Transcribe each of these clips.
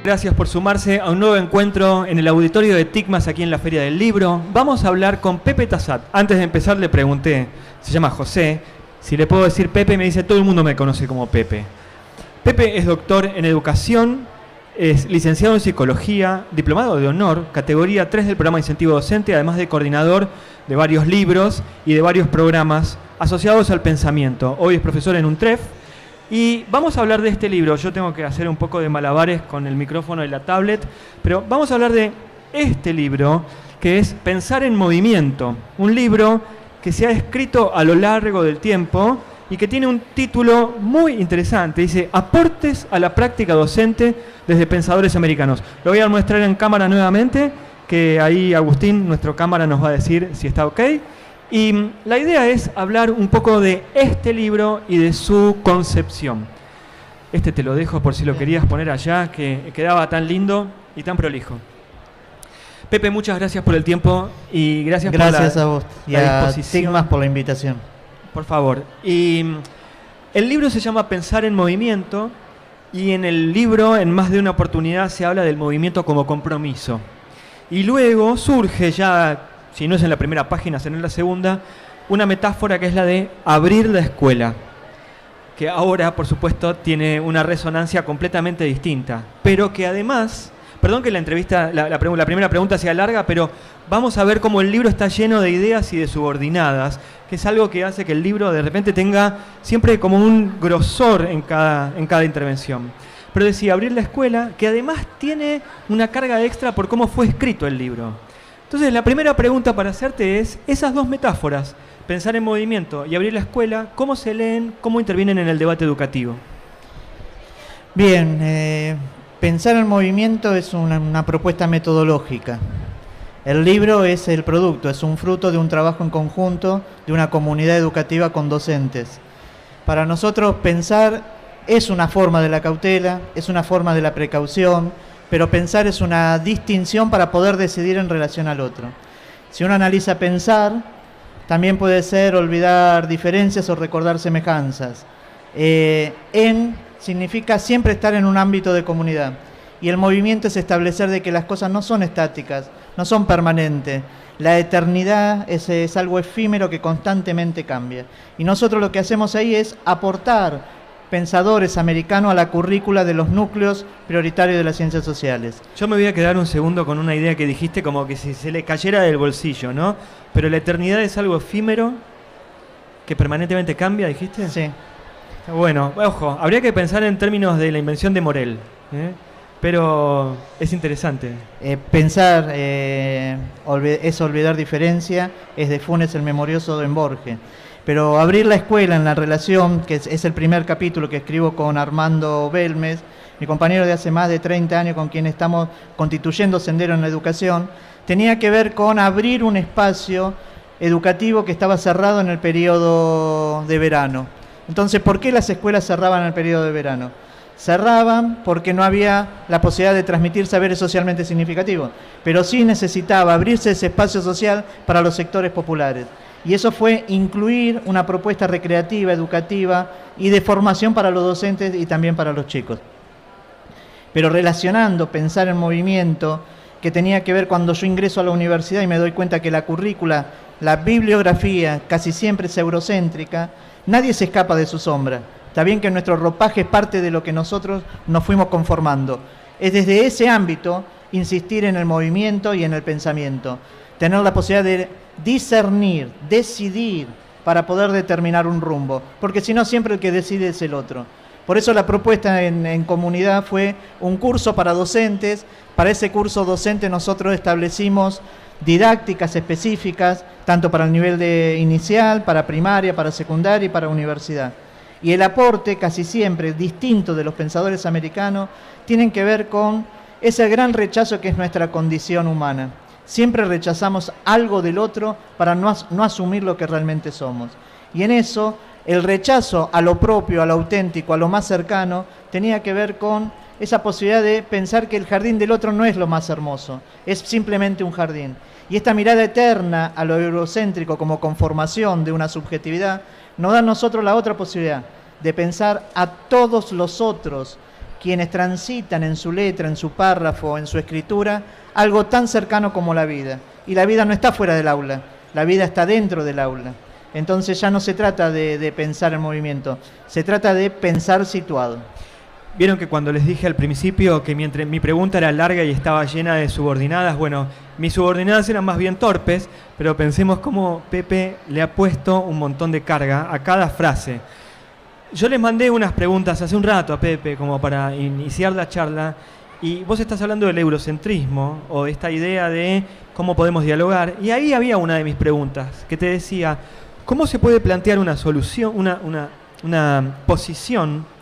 Gracias por sumarse a un nuevo encuentro en el auditorio de TICMAS aquí en la Feria del Libro. Vamos a hablar con Pepe Tassat. Antes de empezar le pregunté, se llama José, si le puedo decir Pepe, me dice todo el mundo me conoce como Pepe. Pepe es doctor en educación, es licenciado en psicología, diplomado de honor, categoría 3 del programa de incentivo docente, además de coordinador de varios libros y de varios programas asociados al pensamiento. Hoy es profesor en UNTREF. Y vamos a hablar de este libro. Yo tengo que hacer un poco de malabares con el micrófono y la tablet, pero vamos a hablar de este libro, que es Pensar en Movimiento. Un libro que se ha escrito a lo largo del tiempo y que tiene un título muy interesante. Dice, Aportes a la práctica docente desde pensadores americanos. Lo voy a mostrar en cámara nuevamente, que ahí Agustín, nuestro cámara, nos va a decir si está ok. Y la idea es hablar un poco de este libro y de su concepción. Este te lo dejo por si lo querías poner allá, que quedaba tan lindo y tan prolijo. Pepe, muchas gracias por el tiempo y gracias por a vos y a TICMAS por la invitación. Por favor. Y el libro se llama Pensar en Movimiento y en el libro, en más de una oportunidad, se habla del movimiento como compromiso. Y luego surge ya, si no es en la primera página, será en la segunda, una metáfora que es la de abrir la escuela, que ahora, por supuesto, tiene una resonancia completamente distinta, pero que además, perdón que la entrevista, la primera pregunta sea larga, pero vamos a ver cómo el libro está lleno de ideas y de subordinadas, que es algo que hace que el libro de repente tenga siempre como un grosor en cada intervención. Pero decía, abrir la escuela, que además tiene una carga extra por cómo fue escrito el libro. Entonces, la primera pregunta para hacerte es, esas dos metáforas, pensar en movimiento y abrir la escuela, ¿cómo se leen, cómo intervienen en el debate educativo? Bien, pensar en movimiento es una propuesta metodológica. El libro es el producto, es un fruto de un trabajo en conjunto de una comunidad educativa con docentes. Para nosotros pensar es una forma de la cautela, es una forma de la precaución, pero pensar es una distinción para poder decidir en relación al otro. Si uno analiza pensar, también puede ser olvidar diferencias o recordar semejanzas. Significa siempre estar en un ámbito de comunidad. Y el movimiento es establecer de que las cosas no son estáticas, no son permanentes. La eternidad es algo efímero que constantemente cambia. Y nosotros lo que hacemos ahí es aportar pensadores americanos a la currícula de los núcleos prioritarios de las ciencias sociales. Yo me voy a quedar un segundo con una idea que dijiste como que si se le cayera del bolsillo, ¿no? Pero la eternidad es algo efímero que permanentemente cambia, ¿dijiste? Sí. Bueno, ojo, habría que pensar en términos de la invención de Morel, pero es interesante. Pensar es olvidar diferencia, es de Funes el Memorioso en Borges. Pero abrir la escuela en la relación, que es el primer capítulo que escribo con Armando Belmes, mi compañero de hace más de 30 años con quien estamos constituyendo Sendero en la Educación, tenía que ver con abrir un espacio educativo que estaba cerrado en el periodo de verano. Entonces, ¿por qué las escuelas cerraban en el periodo de verano? Cerraban porque no había la posibilidad de transmitir saberes socialmente significativos, pero sí necesitaba abrirse ese espacio social para los sectores populares. Y eso fue incluir una propuesta recreativa, educativa y de formación para los docentes y también para los chicos. Pero relacionando pensar en movimiento, que tenía que ver cuando yo ingreso a la universidad y me doy cuenta que la currícula, la bibliografía casi siempre es eurocéntrica, nadie se escapa de su sombra. Está bien que nuestro ropaje es parte de lo que nosotros nos fuimos conformando. Es desde ese ámbito insistir en el movimiento y en el pensamiento. Tener la posibilidad de discernir, decidir para poder determinar un rumbo. Porque si no, siempre el que decide es el otro. Por eso la propuesta en comunidad fue un curso para docentes. Para ese curso docente nosotros establecimos didácticas específicas, tanto para el nivel de inicial, para primaria, para secundaria y para universidad. Y el aporte, casi siempre distinto de los pensadores americanos, tienen que ver con ese gran rechazo que es nuestra condición humana. Siempre rechazamos algo del otro para no asumir lo que realmente somos. Y en eso, el rechazo a lo propio, a lo auténtico, a lo más cercano, tenía que ver con esa posibilidad de pensar que el jardín del otro no es lo más hermoso, es simplemente un jardín. Y esta mirada eterna a lo eurocéntrico como conformación de una subjetividad nos da a nosotros la otra posibilidad de pensar a todos los otros quienes transitan en su letra, en su párrafo, en su escritura, algo tan cercano como la vida. Y la vida no está fuera del aula, la vida está dentro del aula. Entonces ya no se trata de pensar en movimiento, se trata de pensar situado. Vieron que cuando les dije al principio que mi pregunta era larga y estaba llena de subordinadas, bueno, mis subordinadas eran más bien torpes, pero pensemos cómo Pepe le ha puesto un montón de carga a cada frase. Yo les mandé unas preguntas hace un rato a Pepe como para iniciar la charla, y vos estás hablando del eurocentrismo o de esta idea de cómo podemos dialogar, y ahí había una de mis preguntas que te decía, ¿cómo se puede plantear una solución, una posición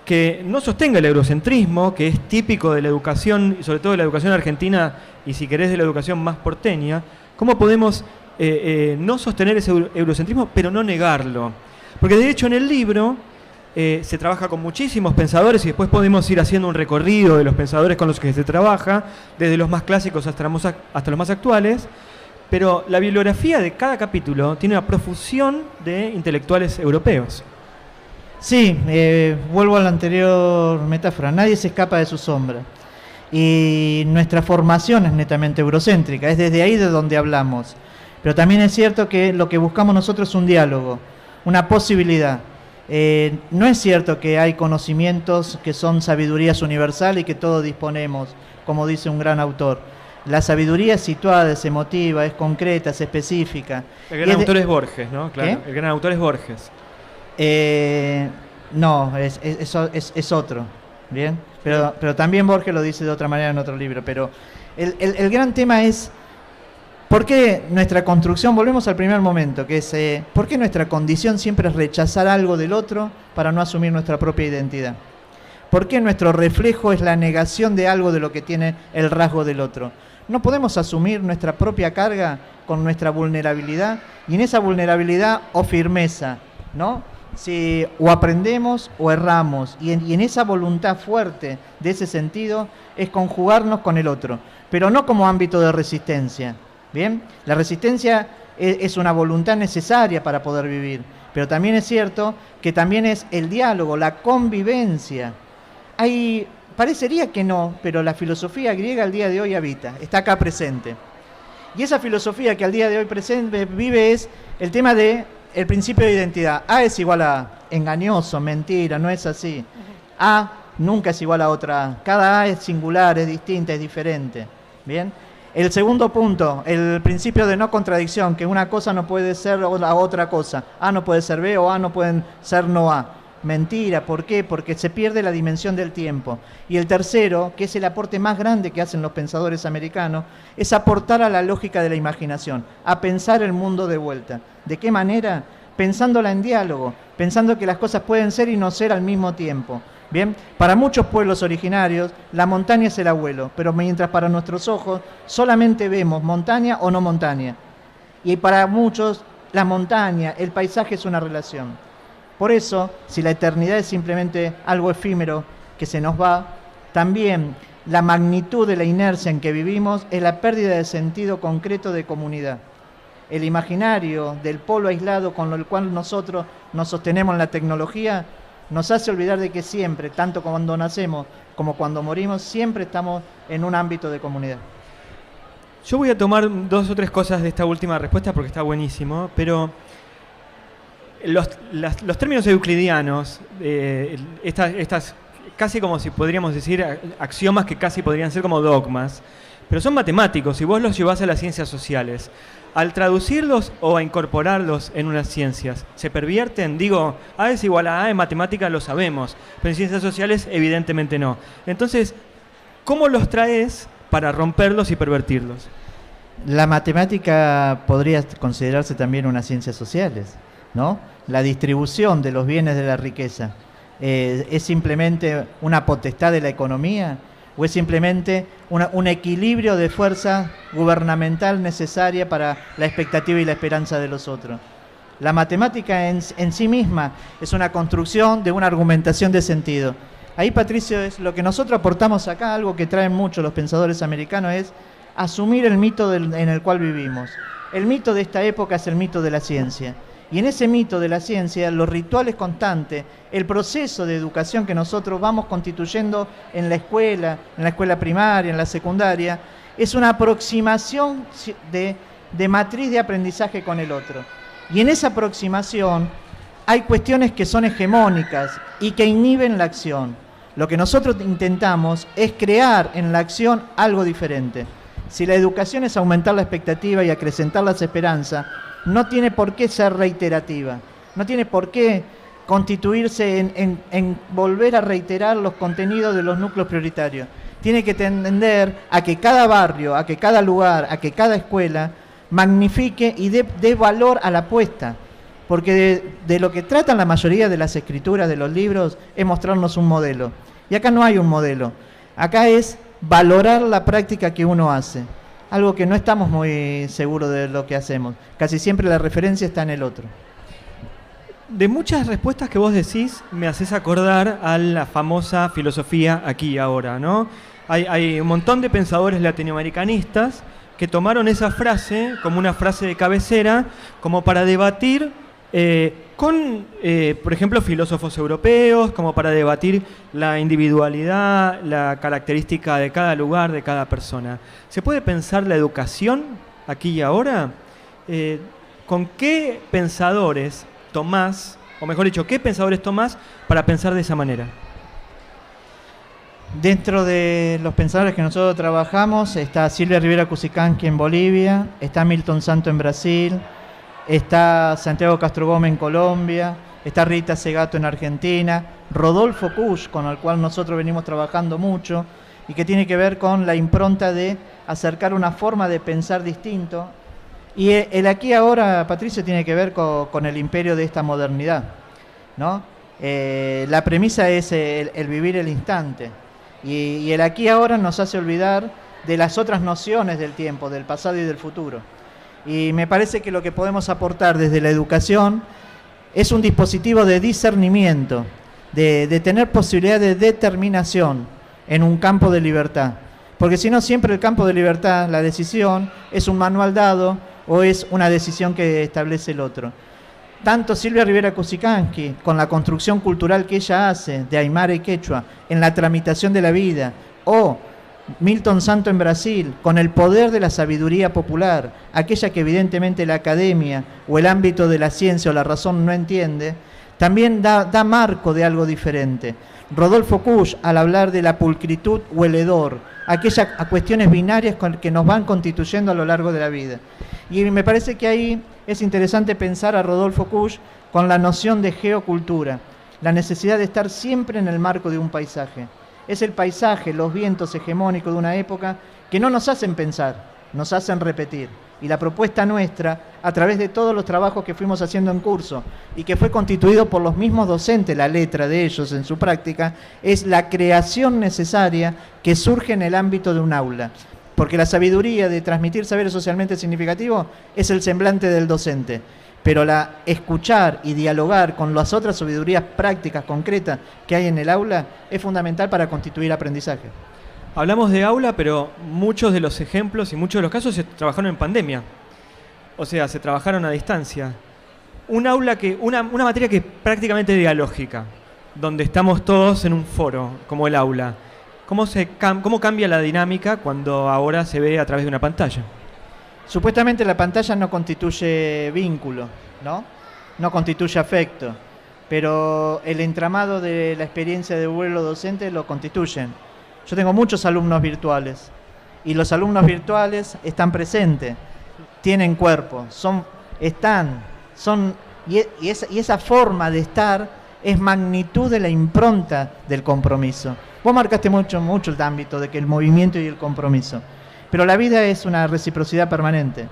que no sostenga el eurocentrismo, que es típico de la educación, y sobre todo de la educación argentina, y si querés de la educación más porteña? ¿Cómo podemos no sostener ese eurocentrismo, pero no negarlo? Porque de hecho en el libro se trabaja con muchísimos pensadores, y después podemos ir haciendo un recorrido de los pensadores con los que se trabaja, desde los más clásicos hasta los más actuales, pero la bibliografía de cada capítulo tiene una profusión de intelectuales europeos. Sí, vuelvo a la anterior metáfora, nadie se escapa de su sombra. Y nuestra formación es netamente eurocéntrica, es desde ahí de donde hablamos. Pero también es cierto que lo que buscamos nosotros es un diálogo, una posibilidad. No es cierto que hay conocimientos que son sabidurías universales y que todos disponemos, como dice un gran autor. La sabiduría es situada, es emotiva, es concreta, es específica. El gran autor es Borges, ¿no? Claro. ¿Qué? El gran autor es Borges. No, es otro, ¿bien? Pero también Borges lo dice de otra manera en otro libro. Pero el gran tema es, ¿por qué nuestra construcción, volvemos al primer momento, que es, ¿por qué nuestra condición siempre es rechazar algo del otro para no asumir nuestra propia identidad? ¿Por qué nuestro reflejo es la negación de algo de lo que tiene el rasgo del otro? No podemos asumir nuestra propia carga con nuestra vulnerabilidad, y en esa vulnerabilidad o firmeza, ¿no? Si o aprendemos o erramos, y en esa voluntad fuerte de ese sentido es conjugarnos con el otro, pero no como ámbito de resistencia. ¿Bien? La resistencia es una voluntad necesaria para poder vivir, pero también es cierto que también es el diálogo, la convivencia. Parecería que no, pero la filosofía griega al día de hoy habita, está acá presente. Y esa filosofía que al día de hoy presente vive es el tema de el principio de identidad. A es igual a engañoso, mentira, no es así. A nunca es igual a otra A. Cada A es singular, es distinta, es diferente. ¿Bien? El segundo punto, el principio de no contradicción, que una cosa no puede ser la otra cosa. A no puede ser B o A no pueden ser no A. Mentira, ¿por qué? Porque se pierde la dimensión del tiempo. Y el tercero, que es el aporte más grande que hacen los pensadores americanos, es aportar a la lógica de la imaginación, a pensar el mundo de vuelta. ¿De qué manera? Pensándola en diálogo, pensando que las cosas pueden ser y no ser al mismo tiempo. Bien, para muchos pueblos originarios la montaña es el abuelo, pero mientras para nuestros ojos solamente vemos montaña o no montaña. Y para muchos la montaña, el paisaje es una relación. Por eso, si la eternidad es simplemente algo efímero que se nos va, también la magnitud de la inercia en que vivimos es la pérdida de sentido concreto de comunidad. El imaginario del polo aislado con el cual nosotros nos sostenemos en la tecnología nos hace olvidar de que siempre, tanto cuando nacemos como cuando morimos, siempre estamos en un ámbito de comunidad. Yo voy a tomar 2 o 3 cosas de esta última respuesta porque está buenísimo, pero los términos euclidianos, estas casi como si podríamos decir axiomas que casi podrían ser como dogmas, pero son matemáticos y vos los llevás a las ciencias sociales. Al traducirlos o a incorporarlos en unas ciencias, ¿se pervierten? Digo, A es igual a A en matemática, lo sabemos, pero en ciencias sociales evidentemente no. Entonces, ¿cómo los traes para romperlos y pervertirlos? La matemática podría considerarse también unas ciencias sociales, ¿no? La distribución de los bienes de la riqueza, ¿es simplemente una potestad de la economía o es simplemente un equilibrio de fuerza gubernamental necesaria para la expectativa y la esperanza de los otros? La matemática en sí misma es una construcción de una argumentación de sentido. Ahí, Patricio, es lo que nosotros aportamos acá, algo que traen mucho los pensadores americanos, es asumir el mito en el cual vivimos. El mito de esta época es el mito de la ciencia. Y en ese mito de la ciencia, los rituales constantes, el proceso de educación que nosotros vamos constituyendo en la escuela primaria, en la secundaria, es una aproximación de matriz de aprendizaje con el otro. Y en esa aproximación hay cuestiones que son hegemónicas y que inhiben la acción. Lo que nosotros intentamos es crear en la acción algo diferente. Si la educación es aumentar la expectativa y acrecentar las esperanzas, no tiene por qué ser reiterativa, no tiene por qué constituirse en volver a reiterar los contenidos de los núcleos prioritarios. Tiene que tender a que cada barrio, a que cada lugar, a que cada escuela magnifique y dé valor a la apuesta. Porque de lo que tratan la mayoría de las escrituras de los libros es mostrarnos un modelo. Y acá no hay un modelo. Acá es valorar la práctica que uno hace. Algo que no estamos muy seguros de lo que hacemos. Casi siempre la referencia está en el otro. De muchas respuestas que vos decís, me haces acordar a la famosa filosofía aquí y ahora, ¿no? Hay un montón de pensadores latinoamericanistas que tomaron esa frase como una frase de cabecera, como para debatir con, por ejemplo, filósofos europeos, como para debatir la individualidad, la característica de cada lugar, de cada persona. ¿Se puede pensar la educación aquí y ahora? ¿Con qué pensadores tomás, o mejor dicho, qué pensadores tomás para pensar de esa manera? Dentro de los pensadores que nosotros trabajamos está Silvia Rivera Cusicanqui en Bolivia, está Milton Santo en Brasil, está Santiago Castro Gómez en Colombia, está Rita Segato en Argentina, Rodolfo Kusch, con el cual nosotros venimos trabajando mucho y que tiene que ver con la impronta de acercar una forma de pensar distinto. Y el aquí ahora, Patricio, tiene que ver con el imperio de esta modernidad, ¿no? La premisa es el vivir el instante. Y el aquí ahora nos hace olvidar de las otras nociones del tiempo, del pasado y del futuro. Y me parece que lo que podemos aportar desde la educación es un dispositivo de discernimiento, de tener posibilidad de determinación en un campo de libertad. Porque si no, siempre el campo de libertad, la decisión, es un manual dado o es una decisión que establece el otro. Tanto Silvia Rivera Cusicanqui, con la construcción cultural que ella hace de Aymara y Quechua en la tramitación de la vida, o Milton Santo en Brasil, con el poder de la sabiduría popular, aquella que evidentemente la academia o el ámbito de la ciencia o la razón no entiende, también da marco de algo diferente. Rodolfo Kusch, al hablar de la pulcritud o el hedor, aquellas cuestiones binarias que nos van constituyendo a lo largo de la vida. Y me parece que ahí es interesante pensar a Rodolfo Kusch con la noción de geocultura, la necesidad de estar siempre en el marco de un paisaje. Es el paisaje, los vientos hegemónicos de una época que no nos hacen pensar, nos hacen repetir. Y la propuesta nuestra, a través de todos los trabajos que fuimos haciendo en curso y que fue constituido por los mismos docentes, la letra de ellos en su práctica, es la creación necesaria que surge en el ámbito de un aula. Porque la sabiduría de transmitir saberes socialmente significativos es el semblante del docente. Pero escuchar y dialogar con las otras sabidurías prácticas, concretas que hay en el aula es fundamental para constituir aprendizaje. Hablamos de aula, pero muchos de los ejemplos y muchos de los casos se trabajaron en pandemia. O sea, se trabajaron a distancia. Un aula una materia que es prácticamente dialógica, donde estamos todos en un foro, como el aula. ¿Cómo cambia la dinámica cuando ahora se ve a través de una pantalla? Supuestamente la pantalla no constituye vínculo, ¿no? No constituye afecto, pero el entramado de la experiencia de vuelo docente lo constituyen. Yo tengo muchos alumnos virtuales y los alumnos virtuales están presentes, tienen cuerpo, y esa forma de estar es magnitud de la impronta del compromiso. Vos marcaste mucho el ámbito de que el movimiento y el compromiso. Pero la vida es una reciprocidad permanente.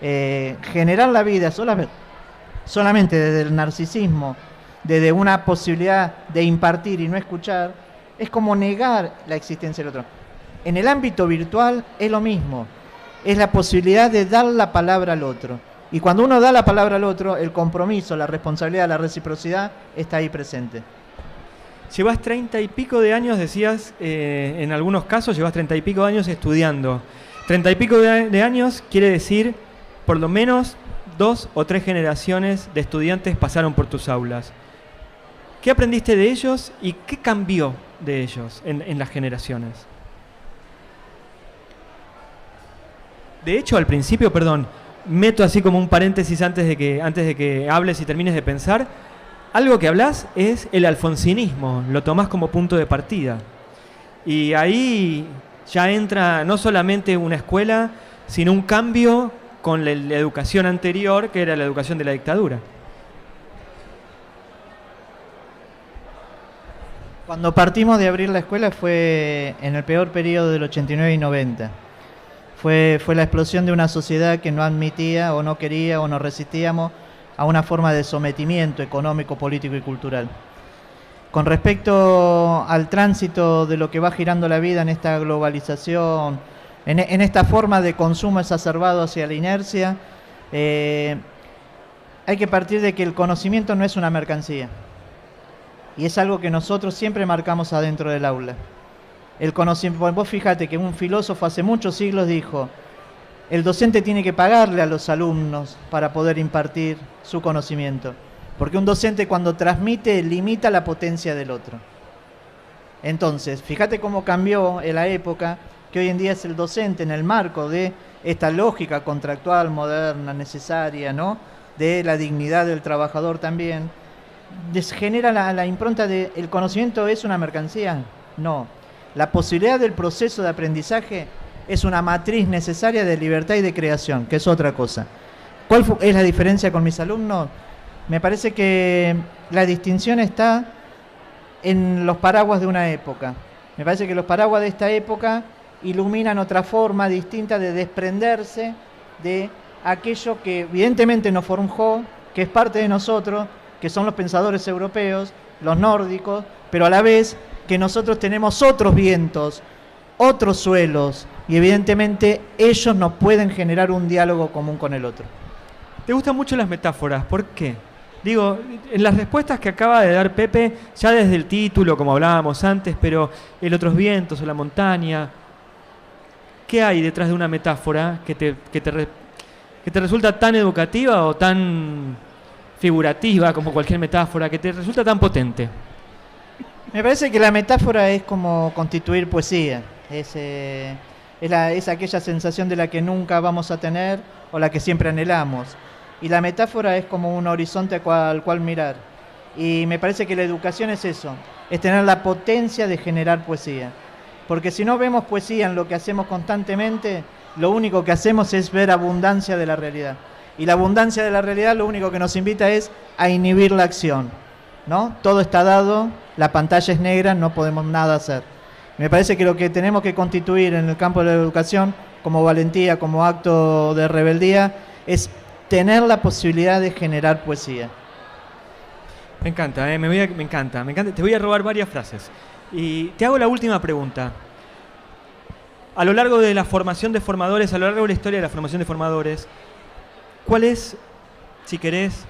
Generar la vida solamente desde el narcisismo, desde una posibilidad de impartir y no escuchar, es como negar la existencia del otro. En el ámbito virtual es lo mismo. Es la posibilidad de dar la palabra al otro. Y cuando uno da la palabra al otro, el compromiso, la responsabilidad, la reciprocidad está ahí presente. Llevas 30 y pico de años, decías, en algunos casos llevas 30 y pico de años estudiando. 30 y pico de años quiere decir por lo menos 2 o 3 generaciones de estudiantes pasaron por tus aulas. ¿Qué aprendiste de ellos y qué cambió de ellos en las generaciones? De hecho, al principio, perdón, meto así como un paréntesis antes de que hables y termines de pensar. Algo que hablas es el alfonsinismo, lo tomás como punto de partida. Y ahí ya entra no solamente una escuela, sino un cambio con la educación anterior, que era la educación de la dictadura. Cuando partimos de abrir la escuela fue en el peor periodo del 89 y 90. Fue la explosión de una sociedad que no admitía o no quería o nos resistíamos a una forma de sometimiento económico, político y cultural. Con respecto al tránsito de lo que va girando la vida en esta globalización, en esta forma de consumo exacerbado hacia la inercia, hay que partir de que el conocimiento no es una mercancía. Y es algo que nosotros siempre marcamos adentro del aula. El conocimiento, vos fíjate que un filósofo hace muchos siglos dijo, el docente tiene que pagarle a los alumnos para poder impartir su conocimiento. Porque un docente cuando transmite limita la potencia del otro. Entonces, fíjate cómo cambió en la época, que hoy en día es el docente en el marco de esta lógica contractual, moderna, necesaria, ¿no? De la dignidad del trabajador también. Genera la impronta de el conocimiento es una mercancía. No. La posibilidad del proceso de aprendizaje es una matriz necesaria de libertad y de creación, que es otra cosa. ¿Cuál es la diferencia con mis alumnos? Me parece que la distinción está en los paraguas de una época. Me parece que los paraguas de esta época iluminan otra forma distinta de desprenderse de aquello que evidentemente nos forjó, que es parte de nosotros, que son los pensadores europeos, los nórdicos, pero a la vez que nosotros tenemos otros vientos, otros suelos, y evidentemente ellos no pueden generar un diálogo común con el otro. ¿Te gustan mucho las metáforas? ¿Por qué? Digo, en las respuestas que acaba de dar Pepe, ya desde el título, como hablábamos antes, pero el otros vientos o la montaña, ¿qué hay detrás de una metáfora que te resulta tan educativa o tan figurativa como cualquier metáfora, que te resulta tan potente? Me parece que la metáfora es como constituir poesía. Es aquella sensación de la que nunca vamos a tener o la que siempre anhelamos. Y la metáfora es como un horizonte al cual mirar. Y me parece que la educación es eso, es tener la potencia de generar poesía. Porque si no vemos poesía en lo que hacemos constantemente, lo único que hacemos es ver abundancia de la realidad. Y la abundancia de la realidad lo único que nos invita es a inhibir la acción, ¿no? Todo está dado, la pantalla es negra, no podemos nada hacer. Me parece que lo que tenemos que constituir en el campo de la educación, como valentía, como acto de rebeldía, es tener la posibilidad de generar poesía. Me encanta, me encanta. Te voy a robar varias frases. Y te hago la última pregunta. A lo largo de la formación de formadores, a lo largo de la historia de la formación de formadores, ¿cuál es, si querés,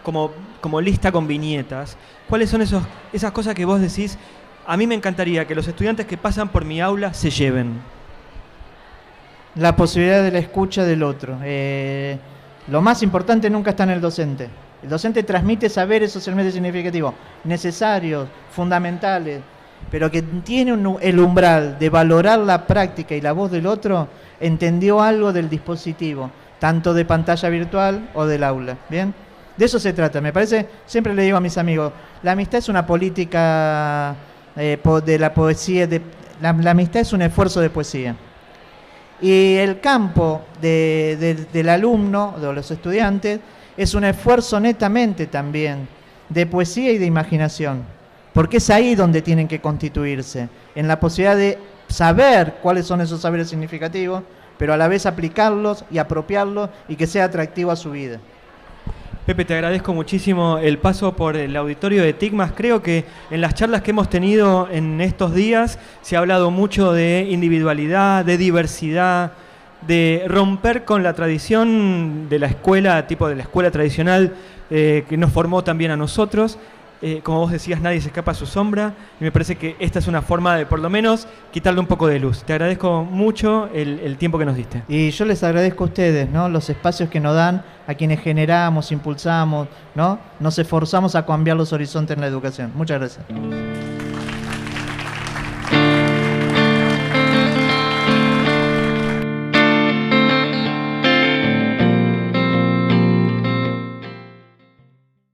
como lista con viñetas, cuáles son esas cosas que vos decís, a mí me encantaría que los estudiantes que pasan por mi aula se lleven? La posibilidad de la escucha del otro. Lo más importante nunca está en el docente. El docente transmite saberes socialmente significativos, necesarios, fundamentales, pero que tiene el umbral de valorar la práctica y la voz del otro, entendió algo del dispositivo, tanto de pantalla virtual o del aula. ¿Bien? De eso se trata. Me parece, siempre le digo a mis amigos, la amistad es una política de la poesía, la amistad es un esfuerzo de poesía. Y el campo del alumno, de los estudiantes, es un esfuerzo netamente también de poesía y de imaginación, porque es ahí donde tienen que constituirse, en la posibilidad de saber cuáles son esos saberes significativos, pero a la vez aplicarlos y apropiarlos y que sea atractivo a su vida. Pepe, te agradezco muchísimo el paso por el auditorio de TICMAS. Creo que en las charlas que hemos tenido en estos días se ha hablado mucho de individualidad, de diversidad, de romper con la tradición de la escuela, tipo de la escuela tradicional que nos formó también a nosotros. como vos decías, nadie se escapa a su sombra, y me parece que esta es una forma de, por lo menos, quitarle un poco de luz. Te agradezco mucho el tiempo que nos diste. Y yo les agradezco a ustedes, ¿no? Los espacios que nos dan a quienes generamos, impulsamos, ¿no? Nos esforzamos a cambiar los horizontes en la educación. Muchas gracias.